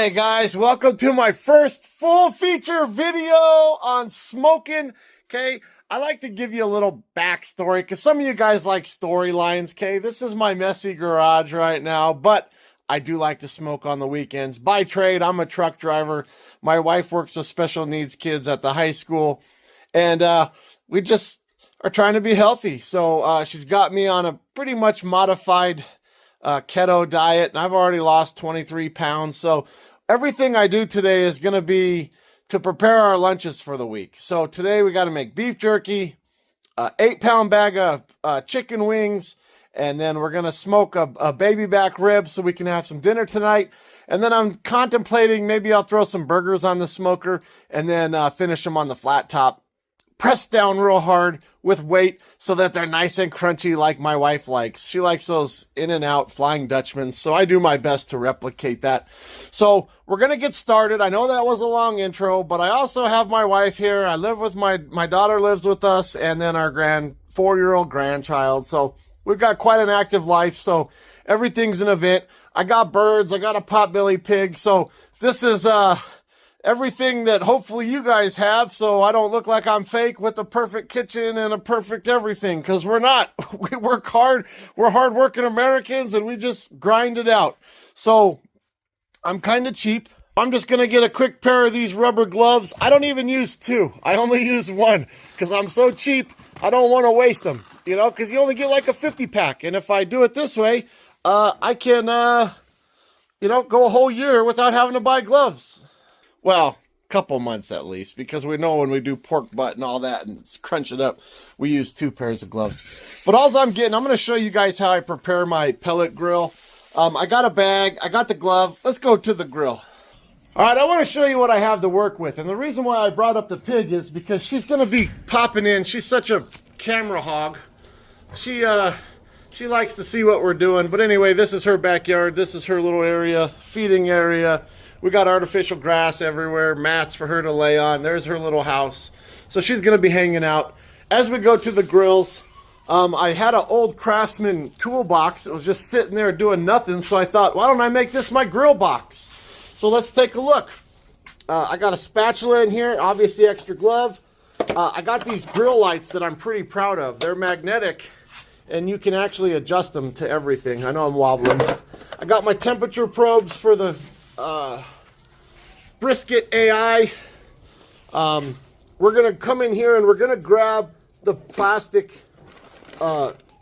Hey guys, welcome to my first full feature video on smoking. Okay, I like to give you a little backstory because some of you guys like storylines. Okay, this is my messy garage right now, but I do like to smoke on the weekends. By trade, I'm a truck driver. My wife works with special needs kids at the high school, and we just are trying to be healthy. So she's got me on a pretty much modified keto diet, and I've already lost 23 pounds. So everything I do today is going to be to prepare our lunches for the week. So today we got to make beef jerky, 8-pound bag of chicken wings, and then we're going to smoke a baby back rib so we can have some dinner tonight. And then I'm contemplating maybe I'll throw some burgers on the smoker and then finish them on the flat top. Pressed down real hard with weight so that they're nice and crunchy like my wife likes. She likes those in and out Flying Dutchmen, so I do my best to replicate that. So we're going to get started. I know that was a long intro, but I also have my wife here. I live with my daughter lives with us, and then our 4-year-old grandchild. So we've got quite an active life, so everything's an event. I got birds. I got a potbelly pig. So this is everything that hopefully you guys have, so I don't look like I'm fake with a perfect kitchen and a perfect everything, because we're not. We work hard. We're hardworking Americans, and we just grind it out. So I'm kind of cheap. I'm just going to get a quick pair of these rubber gloves. I don't even use two. I only use one because I'm so cheap. I don't want to waste them, you know, because you only get like a 50-pack. And if I do it this way, I can, go a whole year without having to buy gloves. Well, a couple months at least, because we know when we do pork butt and all that and crunch it up, we use 2 pairs of gloves. But all I'm going to show you guys how I prepare my pellet grill. I got a bag, I got the glove. Let's go to the grill. All right, I want to show you what I have to work with. And the reason why I brought up the pig is because she's going to be popping in. She's such a camera hog. She likes to see what we're doing. But anyway, this is her backyard. This is her little area, feeding area. We got artificial grass everywhere, mats for her to lay on. There's her little house. So she's going to be hanging out. As we go to the grills, I had an old Craftsman toolbox. It was just sitting there doing nothing. So I thought, why don't I make this my grill box? So let's take a look. I got a spatula in here, obviously extra glove. I got these grill lights that I'm pretty proud of. They're magnetic, and you can actually adjust them to everything. I know I'm wobbling. I got my temperature probes for the Brisket AI. We're going to come in here and we're going to grab the plastic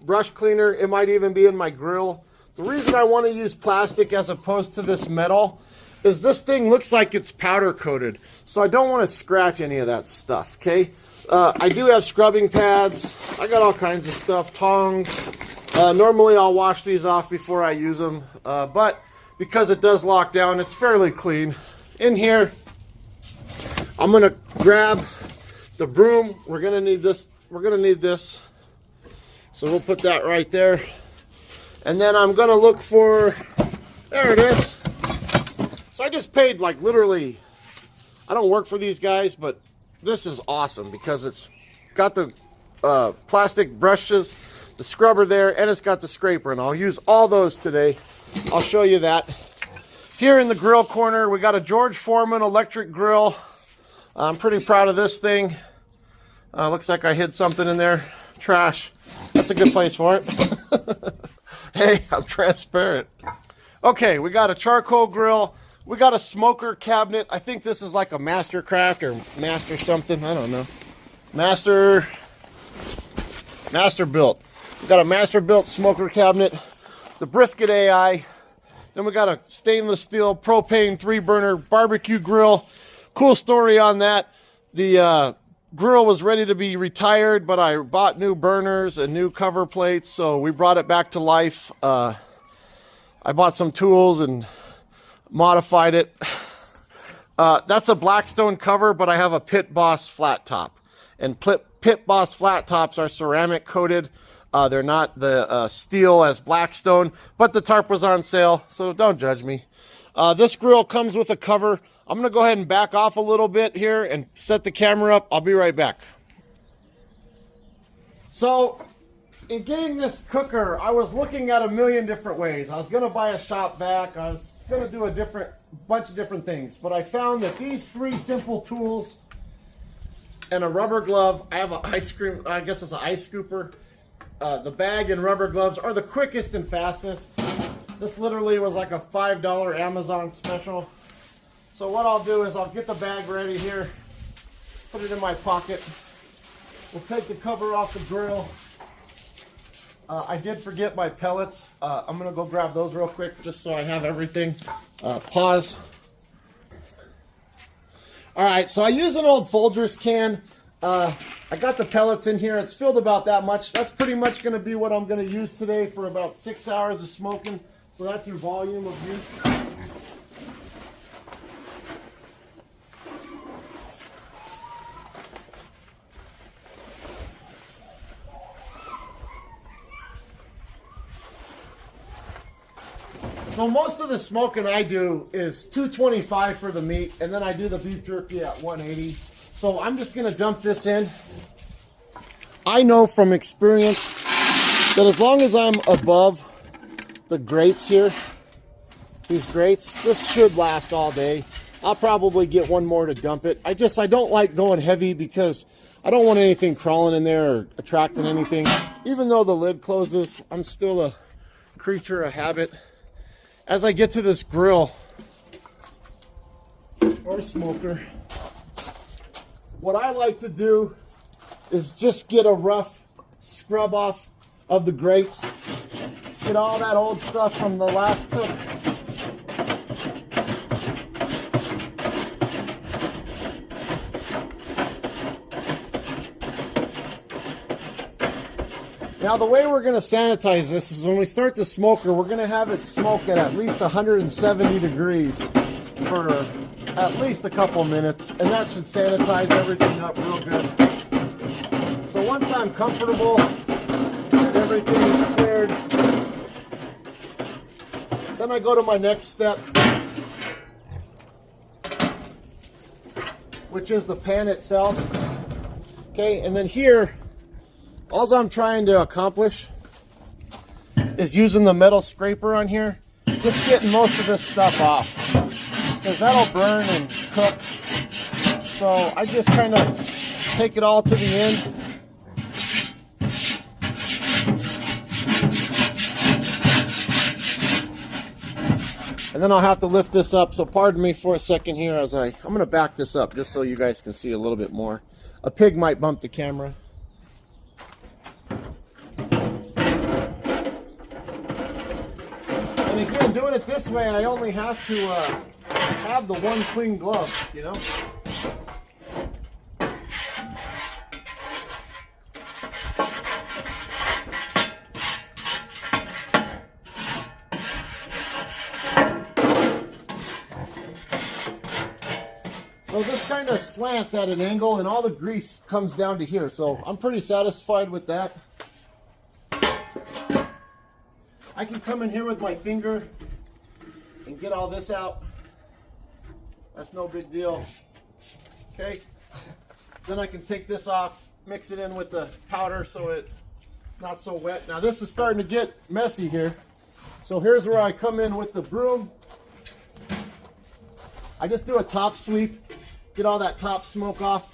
brush cleaner. It might even be in my grill. The reason I want to use plastic as opposed to this metal is this thing looks like it's powder coated. So I don't want to scratch any of that stuff, okay? I do have scrubbing pads. I got all kinds of stuff, tongs. Normally I'll wash these off before I use them, but because it does lock down, it's fairly clean. In here, I'm going to grab the broom. We're going to need this. We're going to need this. So we'll put that right there. And then I'm going to look for, there it is. So I just paid like literally, I don't work for these guys, but this is awesome because it's got the plastic brushes, the scrubber there, and it's got the scraper. And I'll use all those today. I'll show you that. Here in the grill corner, we got a George Foreman electric grill. I'm pretty proud of this thing. Looks like I hid something in there. Trash. That's a good place for it. Hey, I'm transparent. Okay, we got a charcoal grill. We got a smoker cabinet. I think this is like a Mastercraft or Master something. I don't know. Master built. We got a Master built smoker cabinet. The Brisket AI. Then we got a stainless steel propane 3-burner barbecue grill. Cool story on that. The grill was ready to be retired, but I bought new burners and new cover plates, so we brought it back to life. I bought some tools and modified it. That's a Blackstone cover, but I have a Pit Boss flat top. And Pit Boss flat tops are ceramic coated. They're not the steel as Blackstone, but the tarp was on sale, so don't judge me. This grill comes with a cover. I'm going to go ahead and back off a little bit here and set the camera up. I'll be right back. So in getting this cooker, I was looking at a million different ways. I was going to buy a shop vac. I was gonna do a bunch of different things, but I found that these 3 simple tools and a rubber glove, I have an ice cream, I guess it's an ice scooper, the bag and rubber gloves are the quickest and fastest. This literally was like a $5 Amazon special. So what I'll do is I'll get the bag ready here, put it in my pocket. We'll take the cover off the grill. I did forget my pellets. I'm gonna go grab those real quick just so I have everything. Pause. All right, so I use an old Folgers can. I got the pellets in here. It's filled about that much. That's pretty much gonna be what I'm gonna use today for about 6 hours of smoking. So that's your volume of use. So most of the smoking I do is 225 for the meat, and then I do the beef jerky at 180. So I'm just gonna dump this in. I know from experience that as long as I'm above the grates here, these grates, this should last all day. I'll probably get one more to dump it. I don't like going heavy because I don't want anything crawling in there or attracting anything. Even though the lid closes, I'm still a creature of habit. As I get to this grill or smoker, what I like to do is just get a rough scrub off of the grates. Get all that old stuff from the last cook. Now the way we're going to sanitize this is when we start the smoker, we're going to have it smoke at least 170 degrees for at least a couple minutes, and that should sanitize everything up real good. So once I'm comfortable and everything is cleared, then I go to my next step, which is the pan itself. Okay, and then here, all I'm trying to accomplish is using the metal scraper on here, just getting most of this stuff off, because that'll burn and cook. So I just kind of take it all to the end. And then I'll have to lift this up, so pardon me for a second here as I'm going to back this up just so you guys can see a little bit more. A pig might bump the camera. And again, doing it this way, I only have to have the one clean glove, you know. So this kind of slants at an angle and all the grease comes down to here. So I'm pretty satisfied with that. I can come in here with my finger and get all this out. That's no big deal. Okay. Then I can take this off, mix it in with the powder so it's not so wet. Now this is starting to get messy here. So here's where I come in with the broom. I just do a top sweep, get all that top smoke off.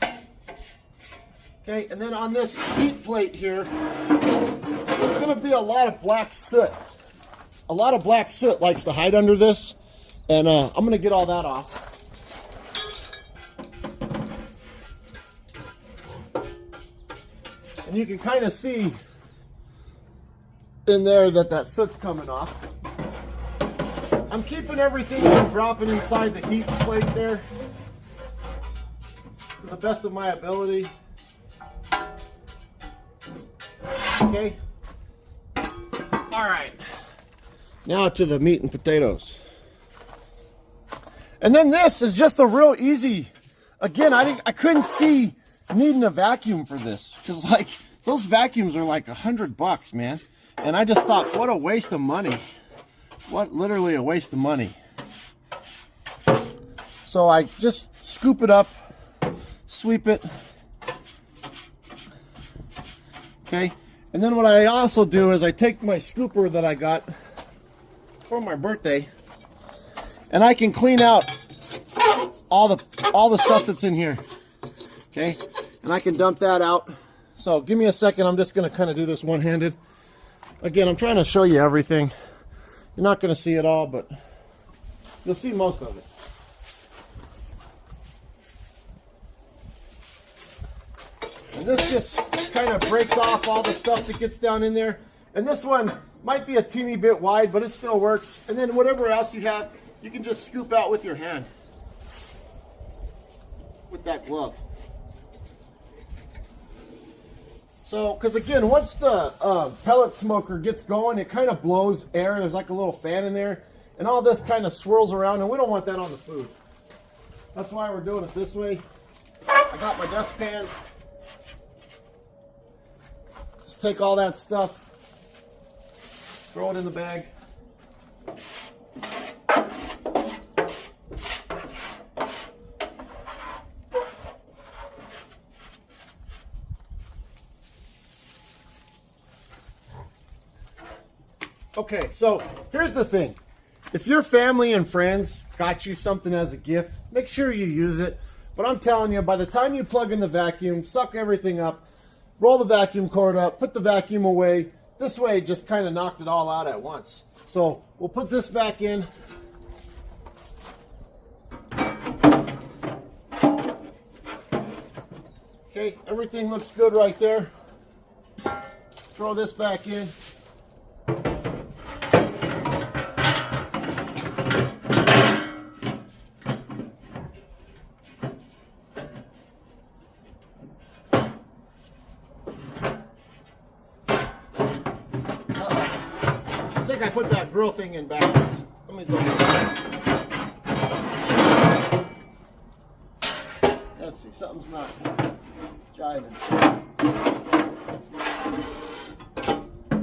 Okay, and then on this heat plate here, there's gonna be a lot of black soot. A lot of black soot likes to hide under this, and I'm gonna get all that off. And you can kind of see in there that soot's coming off. I'm keeping everything from dropping inside the heat plate there to the best of my ability. Okay. All right. Now to the meat and potatoes. And then this is just a real easy, again, I couldn't see needing a vacuum for this, because like those vacuums are like $100, man. And I just thought, what a waste of money. What, literally a waste of money. So I just scoop it up, sweep it. Okay, and then what I also do is I take my scooper that I got for my birthday, and I can clean out all the stuff that's in here. Okay, and I can dump that out. So give me a second. I'm just going to kind of do this one-handed. Again, I'm trying to show you everything. You're not going to see it all, but you'll see most of it. And this just kind of breaks off all the stuff that gets down in there. And this one might be a teeny bit wide, but it still works. And then whatever else you have, you can just scoop out with your hand with that glove. So, because again, once the pellet smoker gets going, it kind of blows air. There's like a little fan in there, and all this kind of swirls around, and we don't want that on the food. That's why we're doing it this way. I got my dustpan. Just take all that stuff, throw it in the bag. Okay, so here's the thing. If your family and friends got you something as a gift, make sure you use it. But I'm telling you, by the time you plug in the vacuum, suck everything up, roll the vacuum cord up, put the vacuum away. This way, just kind of knocked it all out at once. So we'll put this back in. Okay, everything looks good right there. Throw this back in. I put that grill thing in backwards. Let me go. Let's see, something's not jiving.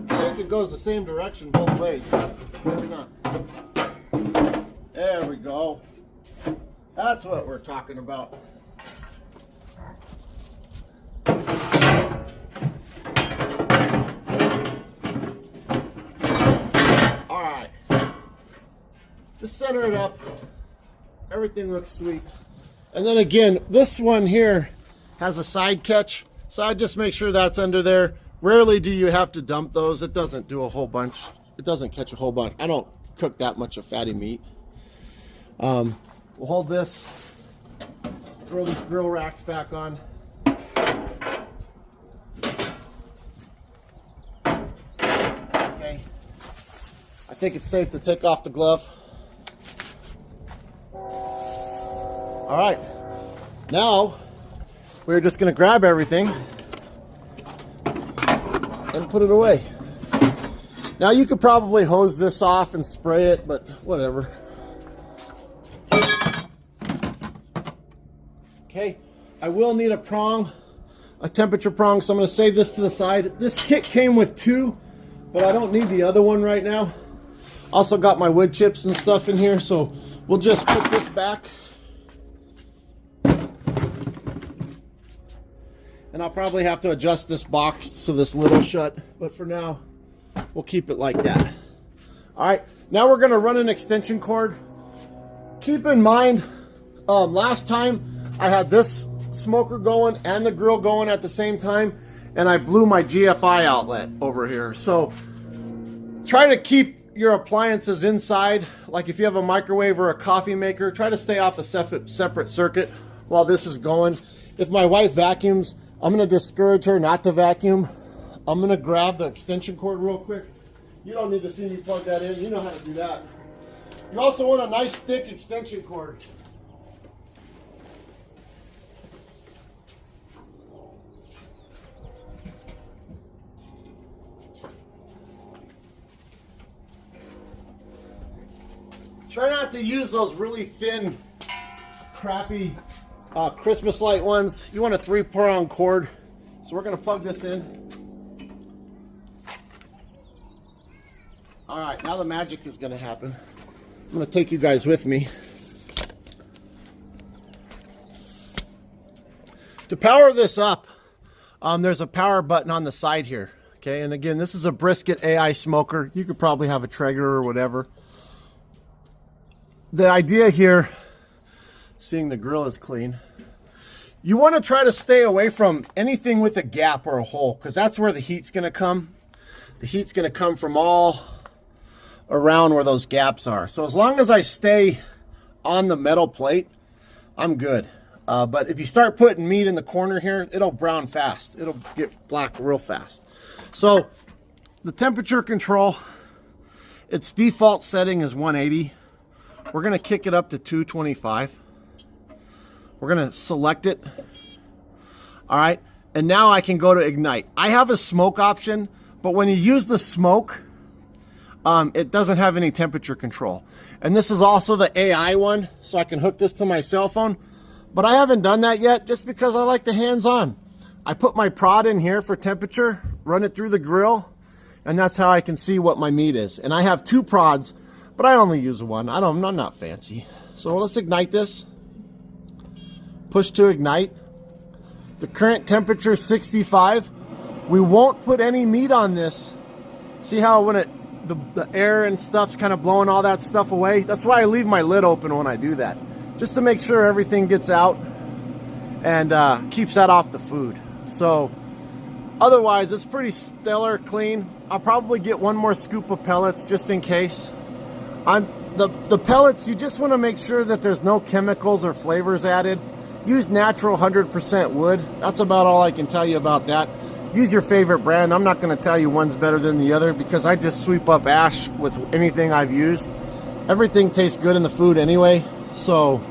I think it goes the same direction both ways, but maybe not. There we go. That's what we're talking about. Just center it up. Everything looks sweet. And then again, this one here has a side catch, so I just make sure that's under there. Rarely do you have to dump those. It doesn't do a whole bunch. It doesn't catch a whole bunch. I don't cook that much of fatty meat. We'll hold this, throw these grill racks back on. Okay. I think it's safe to take off the glove. All right, now we're just going to grab everything and put it away. Now you could probably hose this off and spray it, but whatever. Okay, I will need a prong, a temperature prong, so I'm going to save this to the side. This kit came with two, but I don't need the other one right now. Also got my wood chips and stuff in here, so we'll just put this back. And I'll probably have to adjust this box so this lid will shut, but for now, we'll keep it like that. All right, now we're gonna run an extension cord. Keep in mind, last time I had this smoker going and the grill going at the same time, and I blew my GFI outlet over here. So try to keep your appliances inside. Like if you have a microwave or a coffee maker, try to stay off a separate circuit while this is going. If my wife vacuums, I'm going to discourage her not to vacuum. I'm going to grab the extension cord real quick. You don't need to see me plug that in. You know how to do that. You also want a nice thick extension cord. Try not to use those really thin, crappy Christmas light ones. You want a 3-prong cord. So we're going to plug this in. All right, now the magic is going to happen. I'm going to take you guys with me. To power this up, there's a power button on the side here. Okay, and again, this is a Brisket AI smoker. You could probably have a Traeger or whatever. the idea here, seeing the grill is clean, you want to try to stay away from anything with a gap or a hole, because that's where the heat's going to come. The heat's going to come from all around where those gaps are. So as long as I stay on the metal plate, I'm good. But if you start putting meat in the corner here, it'll brown fast. It'll get black real fast. So the temperature control, its default setting is 180. We're going to kick it up to 225. We're going to select it. All right. And now I can go to ignite. I have a smoke option, but when you use the smoke, it doesn't have any temperature control. And this is also the AI one, so I can hook this to my cell phone. But I haven't done that yet just because I like the hands-on. I put my prod in here for temperature, run it through the grill, and that's how I can see what my meat is. And I have 2 prods, but I only use one. I'm not fancy. So let's ignite this. Push to ignite. The current temperature is 65. We won't put any meat on this. See how when the air and stuff's kind of blowing all that stuff away? That's why I leave my lid open when I do that, just to make sure everything gets out and keeps that off the food. So otherwise, it's pretty stellar clean. I'll probably get 1 more scoop of pellets just in case. The pellets, you just want to make sure that there's no chemicals or flavors added. Use natural 100% wood. That's about all I can tell you about that. Use your favorite brand. I'm not going to tell you one's better than the other because I just sweep up ash with anything I've used. Everything tastes good in the food anyway. So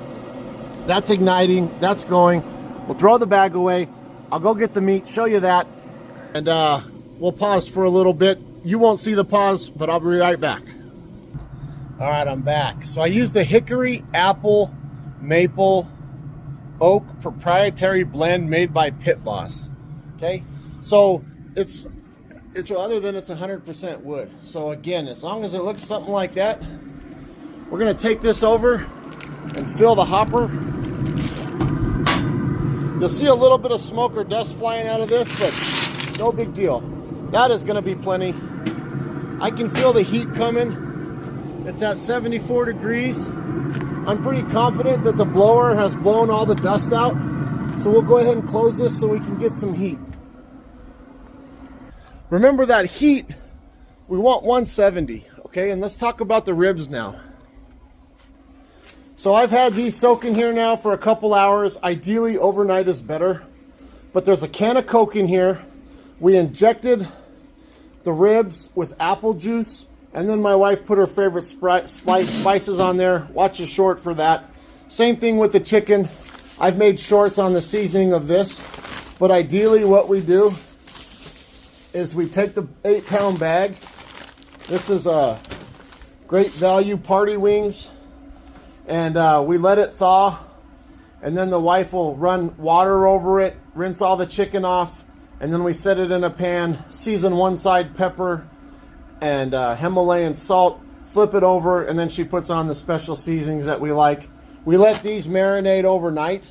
that's igniting. That's going. We'll throw the bag away. I'll go get the meat, show you that, and we'll pause for a little bit. You won't see the pause, but I'll be right back. All right, I'm back. So I used the hickory, apple, maple, oak proprietary blend made by Pit Boss. Okay, so it's other than it's 100% wood. So again, as long as it looks something like that, we're gonna take this over and fill the hopper. You'll see a little bit of smoke or dust flying out of this, but no big deal. That is gonna be plenty. I can feel the heat coming. It's at 74 degrees. I'm pretty confident that the blower has blown all the dust out. So we'll go ahead and close this so we can get some heat. Remember that heat, we want 170, okay? And let's talk about the ribs now. So I've had these soaking here now for a couple hours. Ideally, overnight is better. But there's a can of Coke in here. We injected the ribs with apple juice. And then my wife put her favorite spices on there. Watch a short for that. Same thing with the chicken. I've made shorts on the seasoning of this. But ideally what we do is we take the 8-pound bag. This is a Great Value Party Wings. And we let it thaw. And then the wife will run water over it, rinse all the chicken off. And then we set it in a pan, season one side pepper and Himalayan salt, flip it over, and then she puts on the special seasonings that we like. We let these marinate overnight.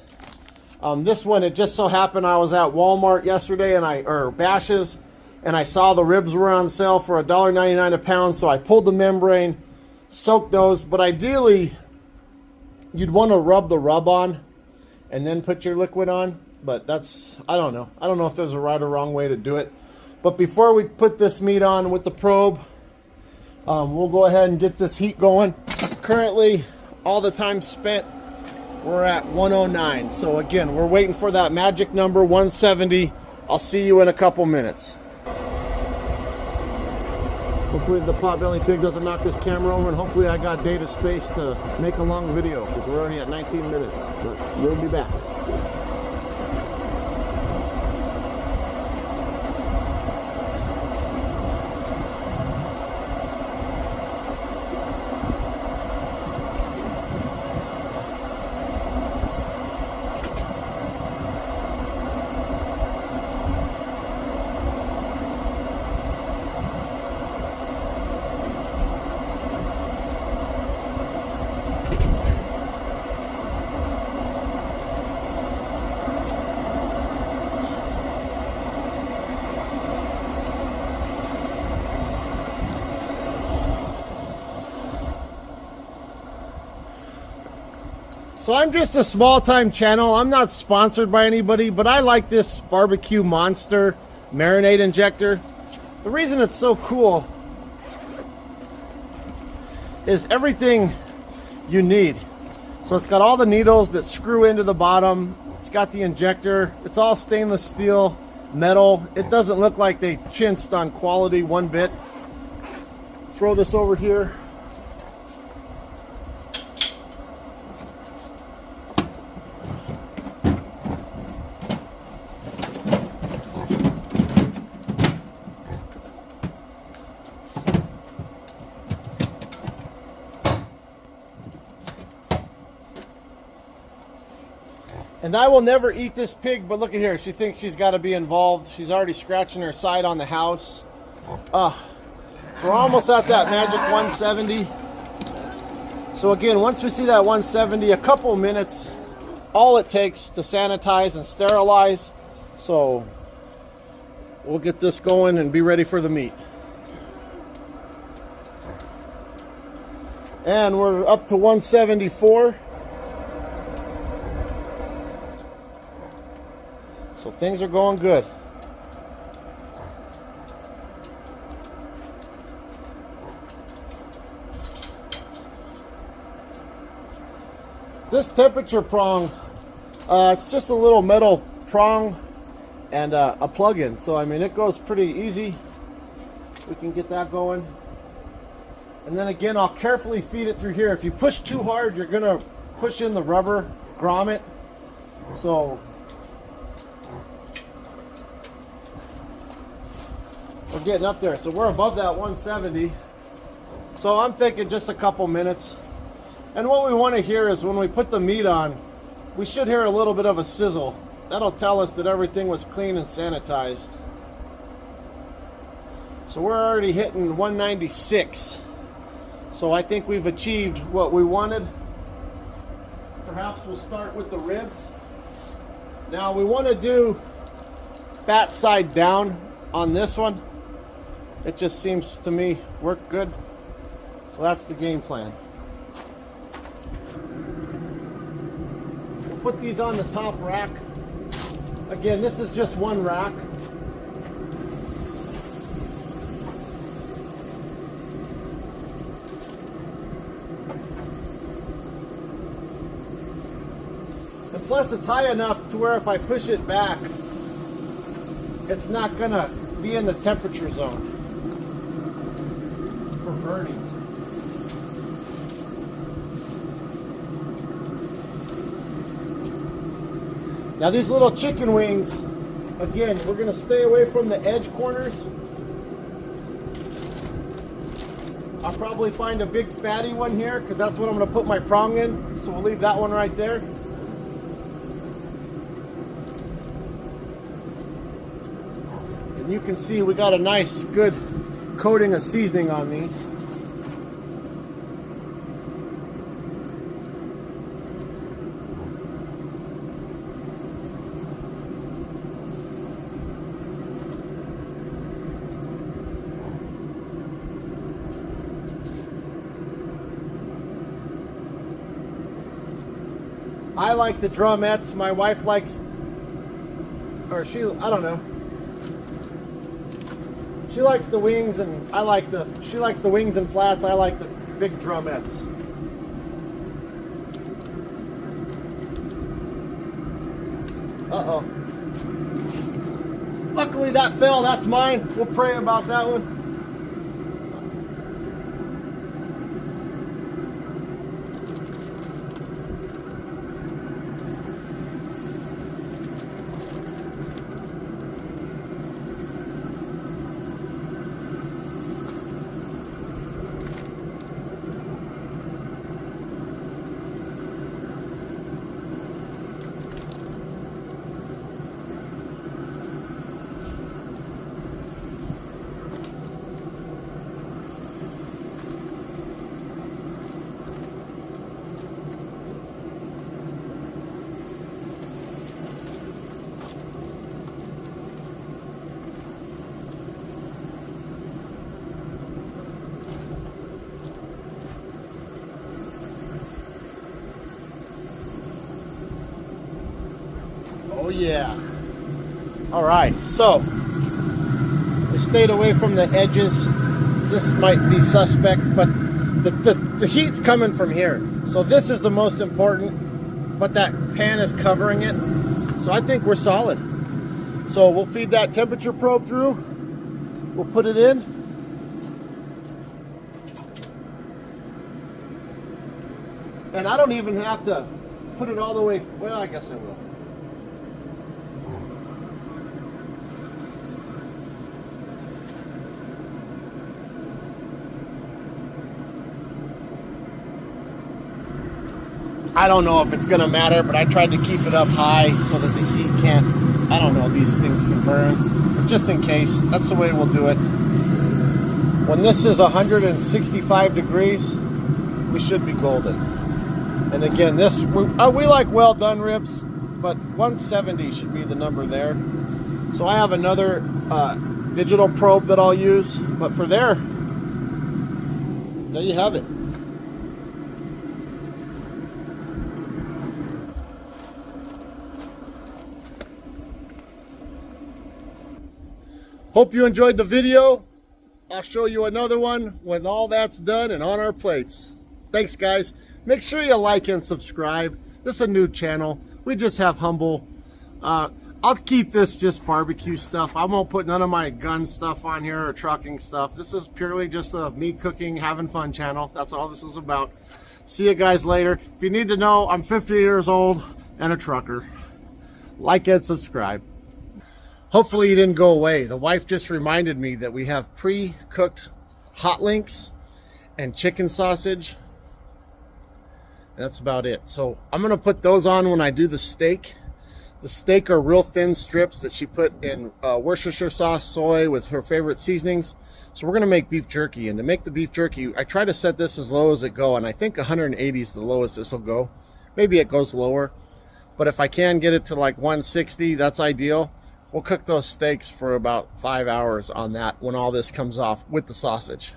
This one, it just so happened I was at Walmart yesterday, or Bash's', and I saw the ribs were on sale for $1.99 a pound, so I pulled the membrane, soaked those. But ideally, you'd want to rub the rub on and then put your liquid on. But that's, I don't know. I don't know if there's a right or wrong way to do it. But before we put this meat on with the probe, we'll go ahead and get this heat going. Currently, all the time spent, we're at 109. So again, we're waiting for that magic number, 170. I'll see you in a couple minutes. Hopefully the Potbelly Pig doesn't knock this camera over, and hopefully I got data space to make a long video, because we're already at 19 minutes. But we'll be back. So I'm just a small-time channel. I'm not sponsored by anybody, but I like this Barbecue Monster marinade injector. The reason it's so cool is everything you need. So it's got all the needles that screw into the bottom. It's got the injector. It's all stainless steel, metal. It doesn't look like they chinced on quality one bit. Throw this over here. And I will never eat this pig, but look at here. She thinks she's got to be involved. She's already scratching her side on the house. So we're almost at that magic 170. So again, once we see that 170, a couple minutes, all it takes to sanitize and sterilize. So we'll get this going and be ready for the meat. And we're up to 174. So things are going good. This temperature prong, it's just a little metal prong and a plug-in. So I mean, it goes pretty easy. We can get that going. And then again, I'll carefully feed it through here. If you push too hard, you're gonna push in the rubber grommet. So we're getting up there. So we're above that 170. So I'm thinking just a couple minutes. And what we want to hear is when we put the meat on, we should hear a little bit of a sizzle. That'll tell us that everything was clean and sanitized. So we're already hitting 196. So I think we've achieved what we wanted. Perhaps we'll start with the ribs. Now we want to do fat side down on this one. It just seems to me work good. So that's the game plan. We'll put these on the top rack. Again, this is just one rack. And plus it's high enough to where if I push it back, it's not gonna be in the temperature zone for burning. Now these little chicken wings, again, we're gonna stay away from the edge corners. I'll probably find a big fatty one here because that's what I'm gonna put my prong in. So we'll leave that one right there. And you can see we got a nice, good coating of seasoning on these. I like the drumettes. My wife likes, or she, I don't know. She likes the wings, and she likes the wings and flats. I like the big drumettes. Uh-oh. Luckily that fell, that's mine. We'll pray about that one. yeah. All right, so we stayed away from the edges. This might be suspect, but the heat's coming from here. So this is the most important, but that pan is covering it. So I think we're solid. So we'll feed that temperature probe through. We'll put it in. And I don't even have to put it all the way, well, I guess I will. I don't know if it's gonna matter, but I tried to keep it up high so that the heat can't, I don't know, these things can burn. But just in case, that's the way we'll do it. When this is 165 degrees, we should be golden. And again, this, we like well done ribs, but 170 should be the number there. So I have another digital probe that I'll use, but for there you have it. Hope you enjoyed the video. I'll show you another one when all that's done and on our plates. Thanks, guys. Make sure you like and subscribe. This is a new channel. We just have humble. I'll keep this just barbecue stuff. I won't put none of my gun stuff on here or trucking stuff. This is purely just a me cooking, having fun channel. That's all this is about. See you guys later. If you need to know, I'm 50 years old and a trucker. Like and subscribe. Hopefully you didn't go away. The wife just reminded me that we have pre-cooked hot links and chicken sausage. That's about it. So I'm gonna put those on when I do the steak. The steak are real thin strips that she put in Worcestershire sauce, soy with her favorite seasonings. So we're gonna make beef jerky, and to make the beef jerky, I try to set this as low as it go, and I think 180 is the lowest this will go. Maybe it goes lower, but if I can get it to like 160, that's ideal. We'll cook those steaks for about 5 hours on that when all this comes off with the sausage.